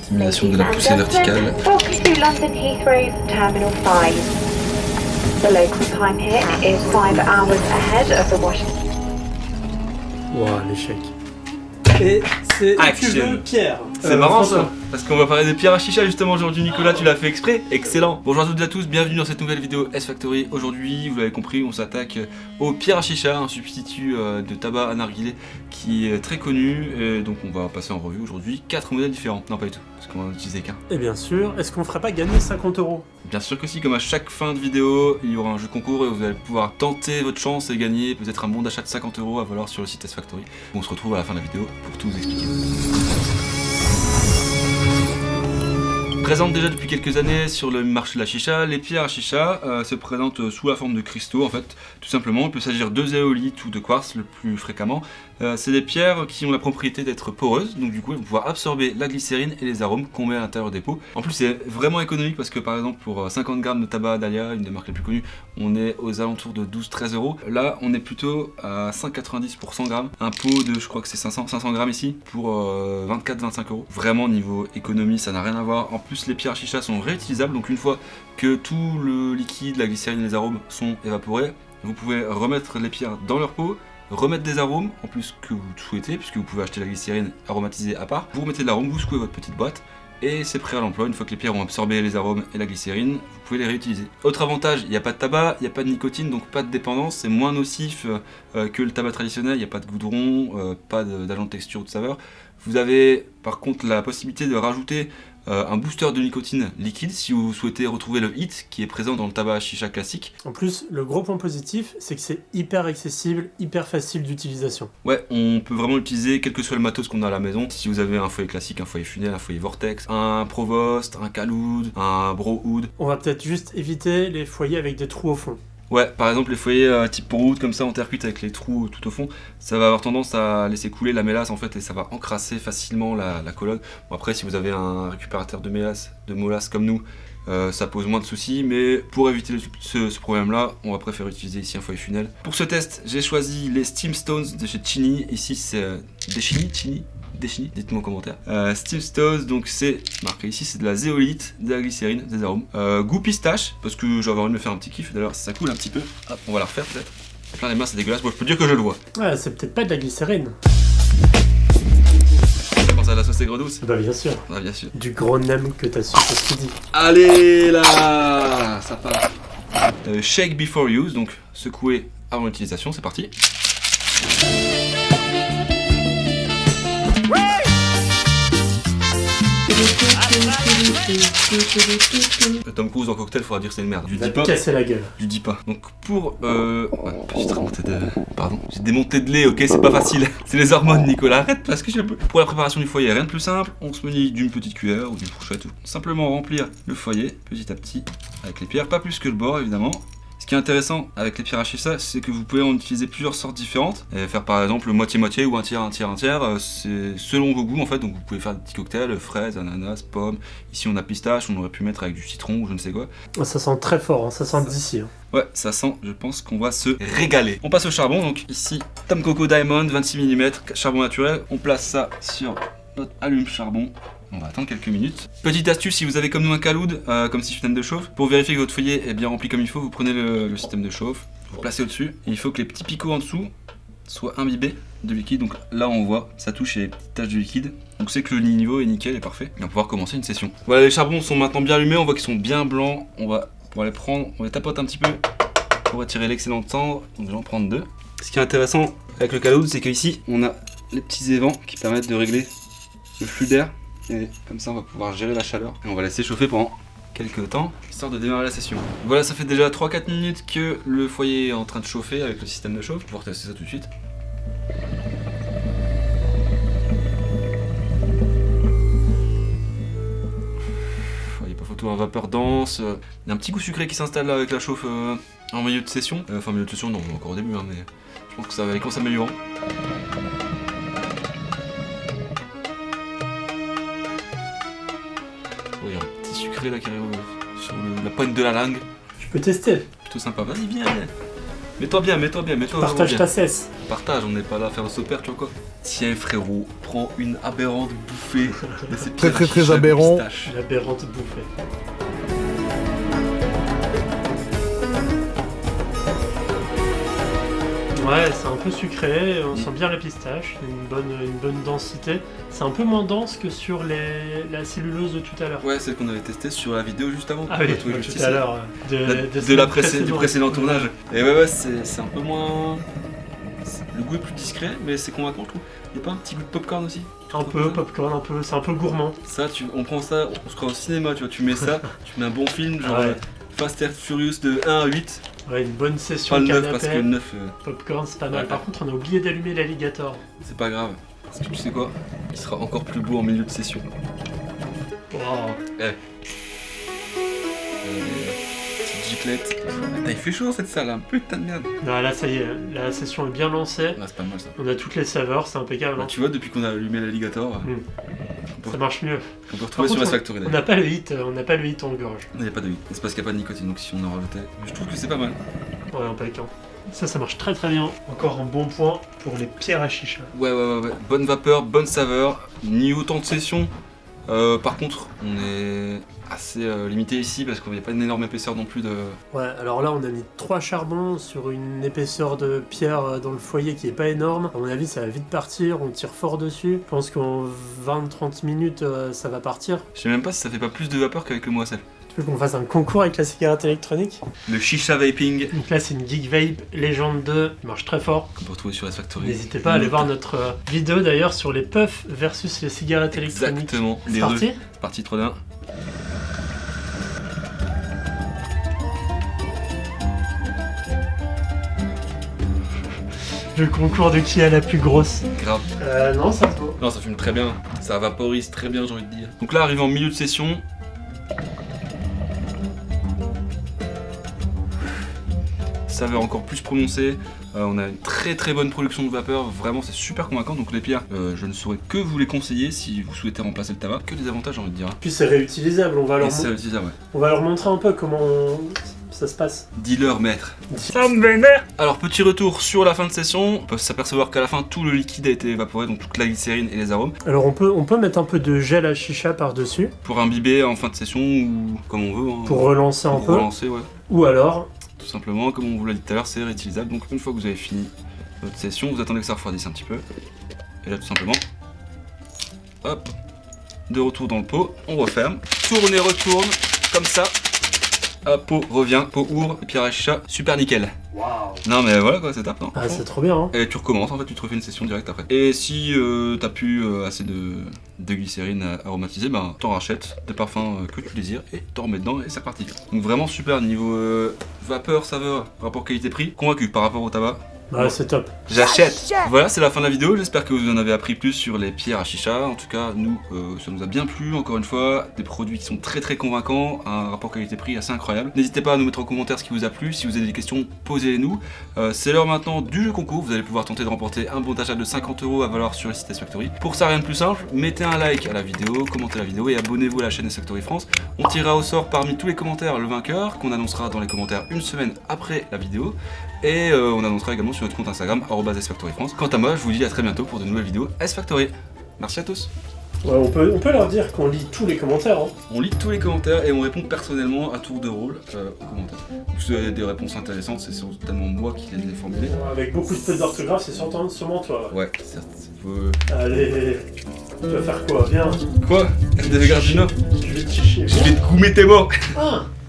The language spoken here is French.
Simulation de la poussée verticale. Welcome to London Heathrow's Terminal 5. The local time here is 5 hours ahead of the Washington. Ouah, l'échec. Et c'est où tu veux, Pierre. C'est marrant François. ça, parce qu'on va parler des pierres à chicha justement aujourd'hui. Nicolas, tu l'as fait exprès, excellent. Bonjour à toutes et à tous, bienvenue dans cette nouvelle vidéo S-Factory. Aujourd'hui, vous l'avez compris, on s'attaque aux pierres à chicha, un substitut de tabac à narguilé qui est très connu. Et donc on va passer en revue aujourd'hui 4 modèles différents. Non pas du tout, parce qu'on va en utiliser qu'un. Et bien sûr, est-ce qu'on ferait pas gagner 50 €? Bien sûr que si, comme à chaque fin de vidéo, il y aura un jeu concours et vous allez pouvoir tenter votre chance et gagner peut-être un bon d'achat de 50 € à valoir sur le site S-Factory. On se retrouve à la fin de la vidéo pour tout vous expliquer. Présente déjà depuis quelques années sur le marché de la chicha, les pierres à chicha se présentent sous la forme de cristaux en fait, tout simplement. Il peut s'agir de zéolite ou de quartz le plus fréquemment. C'est des pierres qui ont la propriété d'être poreuses, donc du coup elles vont pouvoir absorber la glycérine et les arômes qu'on met à l'intérieur des pots. En plus c'est vraiment économique parce que par exemple pour 50 grammes de tabac Dahlia, une des marques les plus connues, on est aux alentours de 12-13 €. Là on est plutôt à 5,90 pour 100 grammes. Un pot de, je crois que c'est 500 grammes ici, pour 24-25 €. Vraiment niveau économie ça n'a rien à voir. En plus les pierres à chicha sont réutilisables, donc une fois que tout le liquide, la glycérine et les arômes sont évaporés, vous pouvez remettre les pierres dans leur pot, remettre des arômes en plus que vous souhaitez, puisque vous pouvez acheter la glycérine aromatisée à part. Vous remettez de l'arôme, vous secouez votre petite boîte et c'est prêt à l'emploi. Une fois que les pierres ont absorbé les arômes et la glycérine, vous pouvez les réutiliser. Autre avantage, il n'y a pas de tabac, il n'y a pas de nicotine, donc pas de dépendance, c'est moins nocif que le tabac traditionnel, il n'y a pas de goudron, pas d'agent de texture ou de saveur. Vous avez par contre la possibilité de rajouter un booster de nicotine liquide si vous souhaitez retrouver le hit qui est présent dans le tabac à chicha classique. En plus, le gros point positif, c'est que c'est hyper accessible, hyper facile d'utilisation. Ouais, on peut vraiment l'utiliser quel que soit le matos qu'on a à la maison. Si vous avez un foyer classique, un foyer Funel, un foyer Vortex, un Provost, un Caloud, un Browood. On va peut-être juste éviter les foyers avec des trous au fond. Ouais, par exemple les foyers type Browood comme ça en terre cuite avec les trous tout au fond, ça va avoir tendance à laisser couler la mélasse en fait et ça va encrasser facilement la colonne. Bon, après si vous avez un récupérateur de molasse comme nous, ça pose moins de soucis, mais pour éviter ce problème là, on va préférer utiliser ici un foyer Funel. Pour ce test, j'ai choisi les Steam Stones de chez Chini. Ici c'est Chini, dites-moi en commentaire. Steam Stones, donc c'est marqué ici, c'est de la zéolite, de la glycérine, des arômes. Goût pistache, parce que j'avais envie de me faire un petit kiff, d'ailleurs ça coule un petit peu. Hop, on va la refaire peut-être. Plein les mains, c'est dégueulasse, moi je peux dire que je le vois. Ouais, c'est peut-être pas de la glycérine. Ça pense à la sauce aigre douce. Bah bien sûr. Ah bien sûr. Du gros nem que t'as su, c'est ce qu'il dit. Allez là, ça part. Shake before use, donc secouer avant l'utilisation, c'est parti. Tom Cruise en cocktail, faudra dire que c'est une merde. Je lui dis pas. Casser la gueule. Je lui dis pas. Donc pour petite remontée de. Pardon. J'ai des montées de lait, ok, c'est pas facile. C'est les hormones, Nicolas. Arrête parce que je peux. Pour la préparation du foyer, rien de plus simple. On se munit d'une petite cuillère ou d'une fourchette. Simplement remplir le foyer petit à petit avec les pierres, pas plus que le bord évidemment. Ce qui est intéressant avec les pierres à chicha, c'est que vous pouvez en utiliser plusieurs sortes différentes. Et faire par exemple moitié-moitié ou un tiers, c'est selon vos goûts en fait. Donc vous pouvez faire des petits cocktails, fraises, ananas, pommes. Ici on a pistache, on aurait pu mettre avec du citron ou je ne sais quoi. Ça sent très fort, hein, ça sent d'ici. Hein. Ouais, ça sent, je pense qu'on va se régaler. On passe au charbon, donc ici, Tom Coco Diamond, 26 mm, charbon naturel. On place ça sur notre allume-charbon. On va attendre quelques minutes. Petite astuce, si vous avez comme nous un Caloud, comme système de chauffe, pour vérifier que votre foyer est bien rempli comme il faut, vous prenez le système de chauffe, vous placez au-dessus, et il faut que les petits picots en dessous soient imbibés de liquide. Donc là on voit, ça touche les petites taches de liquide. Donc c'est que le niveau est nickel et parfait. Et on va pouvoir commencer une session. Voilà, les charbons sont maintenant bien allumés, on voit qu'ils sont bien blancs. On va pouvoir les prendre, on les tapote un petit peu pour retirer l'excédent cendre. Donc je vais en prendre deux. Ce qui est intéressant avec le Caloud, c'est qu'ici on a les petits évents qui permettent de régler le flux d'air. Et comme ça on va pouvoir gérer la chaleur. Et on va laisser chauffer pendant quelques temps, histoire de démarrer la session. Voilà, ça fait déjà 3-4 minutes que le foyer est en train de chauffer avec le système de chauffe. Je vais pouvoir tester ça tout de suite. Il n'y a pas photo, à vapeur dense. Il y a un petit goût sucré qui s'installe là avec la chauffe en milieu de session. Enfin milieu de session, non, encore au début, hein, mais je pense que ça va aller quand s'améliorant. Il y a un petit sucré là qui arrive sur la pointe de la langue. Je peux tester. Plutôt sympa. Vas-y, viens. Mets-toi bien, mets-toi Partage bien. ta cesse. Partage, on n'est pas là à faire un sopère, tu vois quoi. Tiens frérot, prends une aberrante bouffée de ces Très, pierres à très chicha aberrant. pistache. L'aberrante bouffée. Ouais, c'est un peu sucré, on sent bien la pistache, une bonne densité. C'est un peu moins dense que sur la cellulose de tout à l'heure. Ouais, celle qu'on avait testée sur la vidéo juste avant. Ah oui, Toi, juste tout ici. à l'heure. Du précédent tournage. Et ouais, c'est un peu moins... Le goût est plus discret, mais c'est convaincant, je trouve. Il n'y a pas un petit goût de popcorn aussi? Un peu popcorn, c'est un peu gourmand. Ça, on prend ça, on se croit au cinéma, tu vois, tu mets ça, tu mets un bon film, genre Ouais. Fast and Furious de 1 à 8. Ouais, une bonne session Pas le 9 canapé. parce que le 9, Popcorn, c'est pas mal. Ouais. Par contre, on a oublié d'allumer l'alligator. c'est pas grave. Parce que tu sais quoi? Il sera encore plus beau en milieu de session. Oh. Petite giclette. Attends, il fait chaud cette salle, hein. Putain de merde. Non, là, ça y est, la session est bien lancée. Ah, c'est pas mal ça. On a toutes les saveurs, c'est impeccable. Bah, Hein. tu vois, depuis qu'on a allumé l'alligator, Ça marche mieux. on peut retrouver Par sur la contre, Factory On d'ailleurs. n'a pas le hit en gorge. Il n'y a pas de hit. C'est parce qu'il n'y a pas de nicotine, donc si on en rajoutait. Je trouve que c'est pas mal. Ouais, impeccable. Ça marche très très bien. Encore un bon point pour les pierres à chicha. Ouais. Bonne vapeur, bonne saveur. Ni autant de sessions. Par contre, on est assez limité ici parce qu'il n'y a pas une énorme épaisseur non plus de. Ouais, alors là, on a mis 3 charbons sur une épaisseur de pierre dans le foyer qui est pas énorme. À mon avis, ça va vite partir. On tire fort dessus. Je pense qu'en 20-30 minutes, ça va partir. Je sais même pas si ça fait pas plus de vapeur qu'avec le Moissel. Tu veux qu'on fasse un concours avec la cigarette électronique? Le Shisha Vaping, Donc là, c'est une Geek Vape Légende 2. Il marche très fort. qu'on peut retrouver sur la Factory. N'hésitez pas à aller voir notre vidéo d'ailleurs sur les puffs versus les cigarettes électroniques. Exactement, C'est les parti. deux. C'est parti, trop bien. Le concours de qui a la plus grosse. Grave. Non, ça se vaut. Non, ça fume très bien. Ça vaporise très bien, j'ai envie de dire. Donc là, arrivé en milieu de session. Saveur encore plus prononcée. On a une très très bonne production de vapeur. Vraiment, c'est super convaincant. Donc les pierres, je ne saurais que vous les conseiller si vous souhaitez remplacer le tabac. Que des avantages, j'ai envie de dire. Puis c'est réutilisable. On va Et c'est utilisable, ouais. on va leur montrer un peu comment ça se passe. Dealer maître. Ça me vénère. Alors petit retour sur la fin de session, on peut s'apercevoir qu'à la fin tout le liquide a été évaporé, donc toute la glycérine et les arômes. Alors on peut mettre un peu de gel à chicha par-dessus Pour imbiber en fin de session ou comme on veut. Hein, pour relancer un pour peu. relancer, ouais. Ou alors, Tout simplement, comme on vous l'a dit tout à l'heure, c'est réutilisable. Donc une fois que vous avez fini votre session, vous attendez que ça refroidisse un petit peu. Et là tout simplement, hop, de retour dans le pot, on referme, tourne et retourne, comme ça. Hop, pot revient, pot ouvre, pierre à chicha, super nickel. waouh, Non mais voilà quoi, c'est top, non? ah, c'est trop bien. Hein. Et tu recommences, en fait, tu te refais une session directe après. Et si t'as plus assez de glycérine aromatisée, ben t'en rachètes des parfums que tu désires et t'en remets dedans et c'est reparti. Donc vraiment super, niveau vapeur, saveur, rapport qualité-prix, convaincu par rapport au tabac. Ouais, c'est top. J'achète. Voilà, c'est la fin de la vidéo. J'espère que vous en avez appris plus sur les pierres à chicha. En tout cas, nous, ça nous a bien plu. Encore une fois, des produits qui sont très très convaincants, un rapport qualité-prix assez incroyable. N'hésitez pas à nous mettre en commentaire ce qui vous a plu. Si vous avez des questions, posez-les-nous. C'est l'heure maintenant du jeu concours. Vous allez pouvoir tenter de remporter un bon d'achat de 50 € à valoir sur le site S-Factory. Pour ça, rien de plus simple. Mettez un like à la vidéo, commentez la vidéo et abonnez-vous à la chaîne S-Factory France. On tirera au sort parmi tous les commentaires le vainqueur qu'on annoncera dans les commentaires une semaine après la vidéo. Et on annoncera également sur notre compte Instagram @S-Factory France. Quant à moi, je vous dis à très bientôt pour de nouvelles vidéos S-Factory. Merci à tous. Ouais, on peut leur dire qu'on lit tous les commentaires. Hein. On lit tous les commentaires et on répond personnellement à tour de rôle aux commentaires. Si vous avez des réponses intéressantes, c'est certainement moi qui les ai formulées. Avec beaucoup de fautes d'orthographe, c'est sûrement toi. Ouais, certes. Allez, tu vas faire quoi? Viens. Quoi? Des Gardino? Je vais te chicher. Je vais te goumer tes mots. Ah,